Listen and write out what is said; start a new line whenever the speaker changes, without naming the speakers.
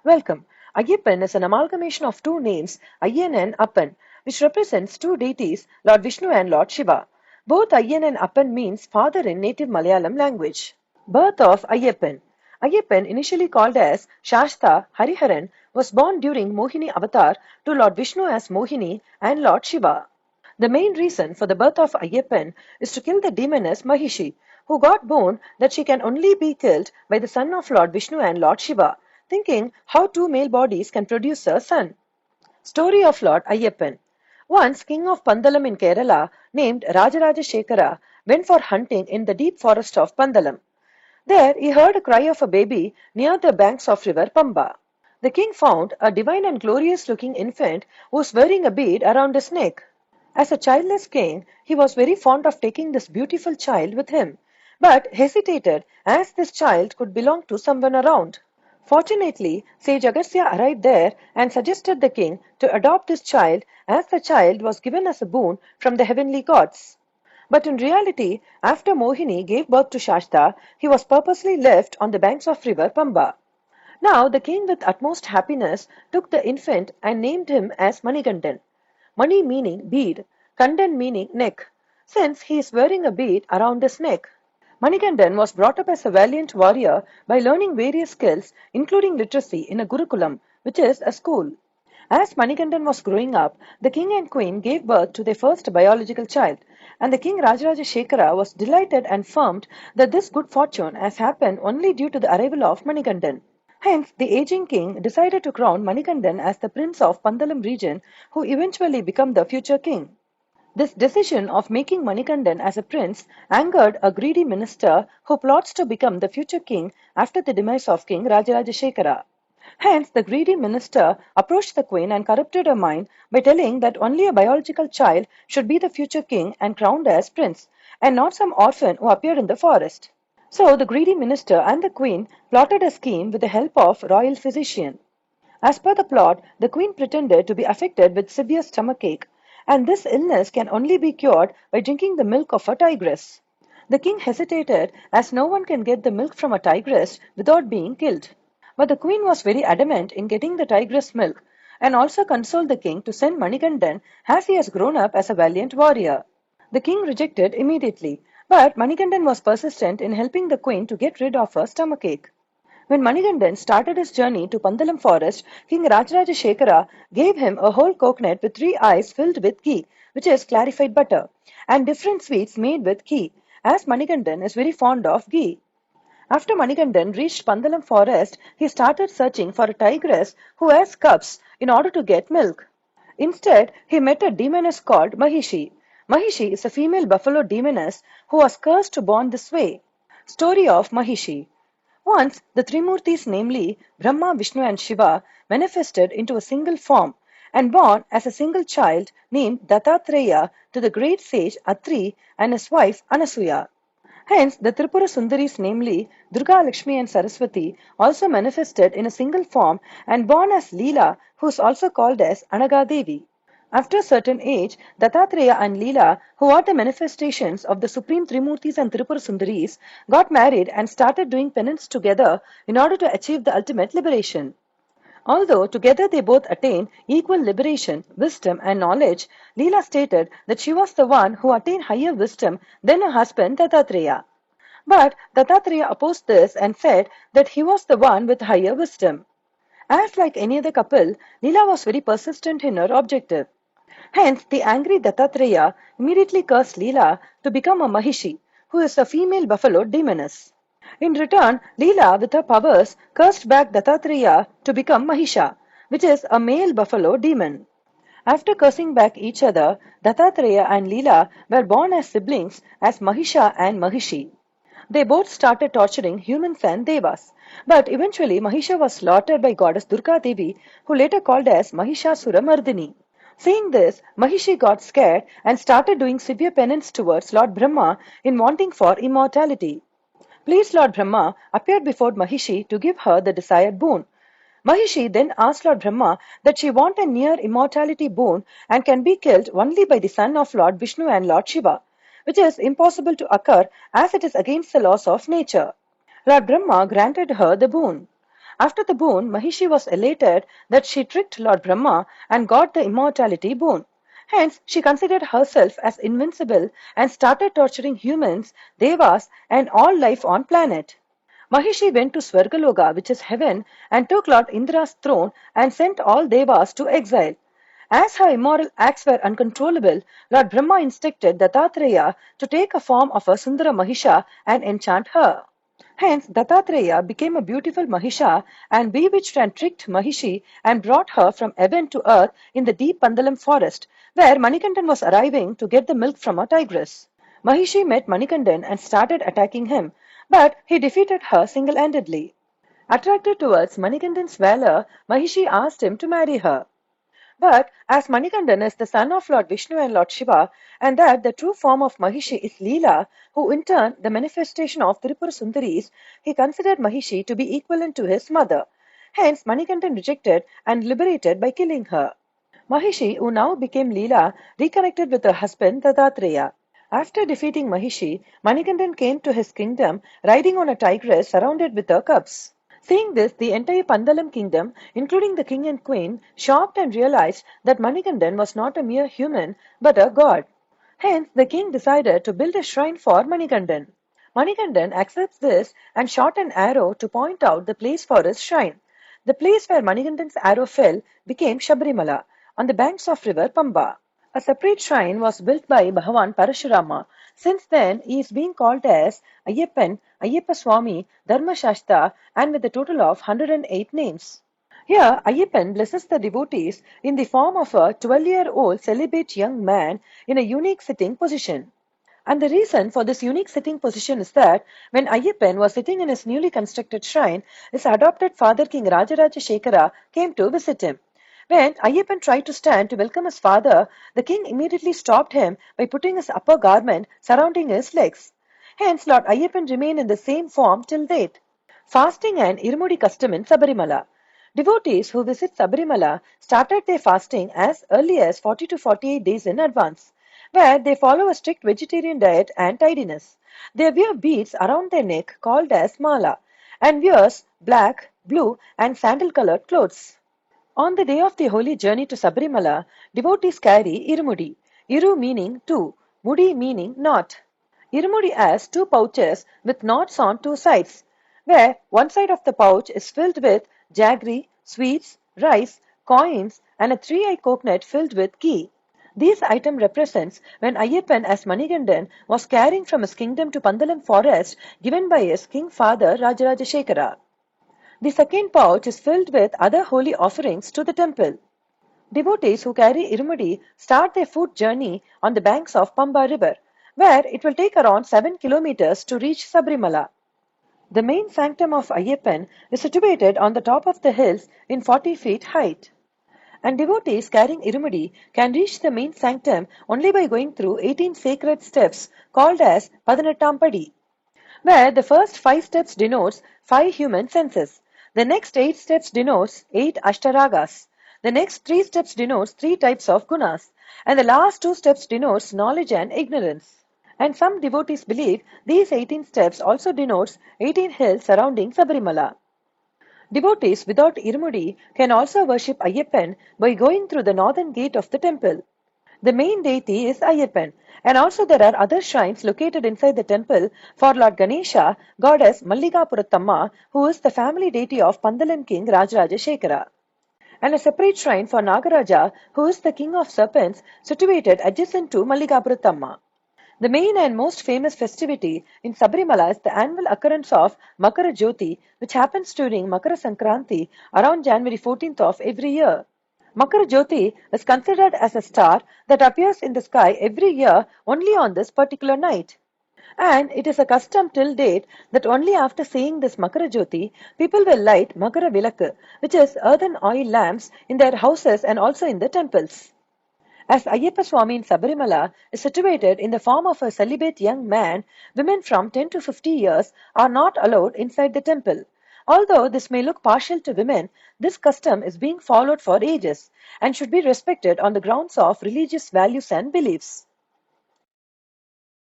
Welcome. Ayyappan is an amalgamation of two names, Ayyan and Appan, which represents two deities, Lord Vishnu and Lord Shiva. Both Ayyan and Appan means father in native Malayalam language. Birth of Ayyappan. Ayyappan, initially called as Shasta Hariharan, was born during Mohini avatar to Lord Vishnu as Mohini and Lord Shiva. The main reason for the birth of Ayyappan is to kill the demoness Mahishi, who got born that she can only be killed by the son of Lord Vishnu and Lord Shiva, thinking how two male bodies can produce a son. Story of Lord Ayyappan. Once king of Pandalam in Kerala, named Rajaraja Shekara, went for hunting in the deep forest of Pandalam. There he heard a cry of a baby near the banks of river Pamba. The king found a divine and glorious looking infant who was wearing a bead around his neck. As a childless king, he was very fond of taking this beautiful child with him, but hesitated as this child could belong to someone around. Fortunately, sage Agastya arrived there and suggested the king to adopt this child as the child was given as a boon from the heavenly gods. But in reality, after Mohini gave birth to Shasta, he was purposely left on the banks of river Pamba. Now the king with utmost happiness took the infant and named him as Manikandan. Mani meaning bead, Kandan meaning neck, since he is wearing a bead around his neck. Manikandan was brought up as a valiant warrior by learning various skills, including literacy, in a Gurukulam, which is a school. As Manikandan was growing up, the king and queen gave birth to their first biological child, and the king Rajaraja Shekara was delighted and affirmed that this good fortune has happened only due to the arrival of Manikandan. Hence, the aging king decided to crown Manikandan as the prince of Pandalam region, who eventually became the future king. This decision of making Manikandan as a prince angered a greedy minister who plots to become the future king after the demise of King Rajaraja Shekara. Hence, the greedy minister approached the queen and corrupted her mind by telling that only a biological child should be the future king and crowned as prince, and not some orphan who appeared in the forest. So the greedy minister and the queen plotted a scheme with the help of royal physician. As per the plot, the queen pretended to be affected with severe stomachache, and this illness can only be cured by drinking the milk of a tigress. The king hesitated as no one can get the milk from a tigress without being killed. But the queen was very adamant in getting the tigress milk, and also consoled the king to send Manikandan as he has grown up as a valiant warrior. The king rejected immediately, but Manikandan was persistent in helping the queen to get rid of her stomachache. When Manikandan started his journey to Pandalam forest, King Rajaraja Shekara gave him a whole coconut with 3 eyes filled with ghee, which is clarified butter, and different sweets made with ghee, as Manikandan is very fond of ghee. After Manikandan reached Pandalam forest, he started searching for a tigress who has cubs in order to get milk. Instead, he met a demoness called Mahishi. Mahishi is a female buffalo demoness who was cursed to born this way. Story of Mahishi. Once, the Trimurtis, namely Brahma, Vishnu and Shiva, manifested into a single form and born as a single child named Dattatreya to the great sage Atri and his wife Anasuya. Hence, the Tripura Sundaris, namely Durga, Lakshmi and Saraswati, also manifested in a single form and born as Leela, who is also called as Anagadevi. After a certain age, Dattatreya and Leela, who are the manifestations of the Supreme Trimurtis and Tripura Sundaris, got married and started doing penance together in order to achieve the ultimate liberation. Although together they both attained equal liberation, wisdom and knowledge, Leela stated that she was the one who attained higher wisdom than her husband Dattatreya. But Dattatreya opposed this and said that he was the one with higher wisdom. As like any other couple, Leela was very persistent in her objective. Hence, the angry Dattatreya immediately cursed Leela to become a Mahishi, who is a female buffalo demoness. In return, Leela, with her powers, cursed back Dattatreya to become Mahisha, which is a male buffalo demon. After cursing back each other, Dattatreya and Leela were born as siblings as Mahisha and Mahishi. They both started torturing humans and devas, but eventually Mahisha was slaughtered by goddess Durga Devi, who later called as Mahishasura Mardini. Seeing this, Mahishi got scared and started doing severe penance towards Lord Brahma in wanting for immortality. Pleased Lord Brahma appeared before Mahishi to give her the desired boon. Mahishi then asked Lord Brahma that she want a near immortality boon and can be killed only by the son of Lord Vishnu and Lord Shiva, which is impossible to occur as it is against the laws of nature. Lord Brahma granted her the boon. After the boon, Mahishi was elated that she tricked Lord Brahma and got the immortality boon. Hence, she considered herself as invincible and started torturing humans, devas, and all life on planet. Mahishi went to Swargaloka, which is heaven, and took Lord Indra's throne and sent all devas to exile. As her immoral acts were uncontrollable, Lord Brahma instructed Dattatreya to take a form of a Sundara Mahisha and enchant her. Hence, Dattatreya became a beautiful Mahisha and bewitched and tricked Mahishi and brought her from heaven to earth in the deep Pandalam forest, where Manikandan was arriving to get the milk from a tigress. Mahishi met Manikandan and started attacking him, but he defeated her single-handedly. Attracted towards Manikandan's valor, Mahishi asked him to marry her. But as Manikandan is the son of Lord Vishnu and Lord Shiva, and that the true form of Mahishi is Leela, who in turn the manifestation of Tripura Sundaris, he considered Mahishi to be equivalent to his mother. Hence, Manikandan rejected and liberated by killing her. Mahishi, who now became Leela, reconnected with her husband Dattatreya. After defeating Mahishi, Manikandan came to his kingdom riding on a tigress surrounded with her cubs. Seeing this, the entire Pandalam kingdom, including the king and queen, shocked and realized that Manikandan was not a mere human, but a god. Hence, the king decided to build a shrine for Manikandan. Manikandan accepts this and shot an arrow to point out the place for his shrine. The place where Manikandan's arrow fell became Sabarimala, on the banks of river Pamba. A separate shrine was built by Bhagavan Parashurama. Since then, he is being called as Ayyappan, Ayyappa Swami, Dharma Shasta, and with a total of 108 names. Here, Ayyappan blesses the devotees in the form of a 12-year-old celibate young man in a unique sitting position. And the reason for this unique sitting position is that when Ayyappan was sitting in his newly constructed shrine, his adopted father King Rajaraja Shekara came to visit him. When Ayyappan tried to stand to welcome his father, the king immediately stopped him by putting his upper garment surrounding his legs. Hence, Lord Ayyappan remained in the same form till date. Fasting and Irumudi custom in Sabarimala. Devotees who visit Sabarimala started their fasting as early as 40 to 48 days in advance, where they follow a strict vegetarian diet and tidiness. They wear beads around their neck called as mala and wears black, blue and sandal-colored clothes. On the day of the holy journey to Sabarimala, devotees carry Irumudi, Iru meaning two, Mudi meaning knot. Irumudi has two pouches with knots on two sides, where one side of the pouch is filled with jaggery, sweets, rice, coins, and a three-eyed coconut filled with ghee. This item represents when Ayyappan as Manikandan was carrying from his kingdom to Pandalam forest given by his king father Rajaraja Shekara. The second pouch is filled with other holy offerings to the temple. Devotees who carry Irumudi start their foot journey on the banks of Pamba river, where it will take around 7 kilometers to reach Sabarimala. The main sanctum of Ayyappan is situated on the top of the hills in 40 feet height. And devotees carrying Irumudi can reach the main sanctum only by going through 18 sacred steps called as Padanettam Padi, where the first 5 steps denotes 5 human senses. The next 8 steps denotes 8 Ashtaragas. The next 3 steps denotes 3 types of gunas. And the last 2 steps denotes knowledge and ignorance. And some devotees believe these 18 steps also denotes 18 hills surrounding Sabarimala. Devotees without Irumudi can also worship Ayyappan by going through the northern gate of the temple. The main deity is Ayyappan, and also there are other shrines located inside the temple for Lord Ganesha, goddess Malligapuratamma, who is the family deity of Pandalam king Rajaraja Shekara, and a separate shrine for Nagaraja, who is the king of serpents, situated adjacent to Malligapuratamma. The main and most famous festivity in Sabarimala is the annual occurrence of Makara Jyoti, which happens during Makara Sankranti around January 14th of every year. Makara Jyoti is considered as a star that appears in the sky every year only on this particular night. And it is a custom till date that only after seeing this Makara Jyoti, people will light Makara Vilakku, which is earthen oil lamps in their houses and also in the temples. As Ayyappa Swami in Sabarimala is situated in the form of a celibate young man, women from 10 to 50 years are not allowed inside the temple. Although this may look partial to women, this custom is being followed for ages and should be respected on the grounds of religious values and beliefs.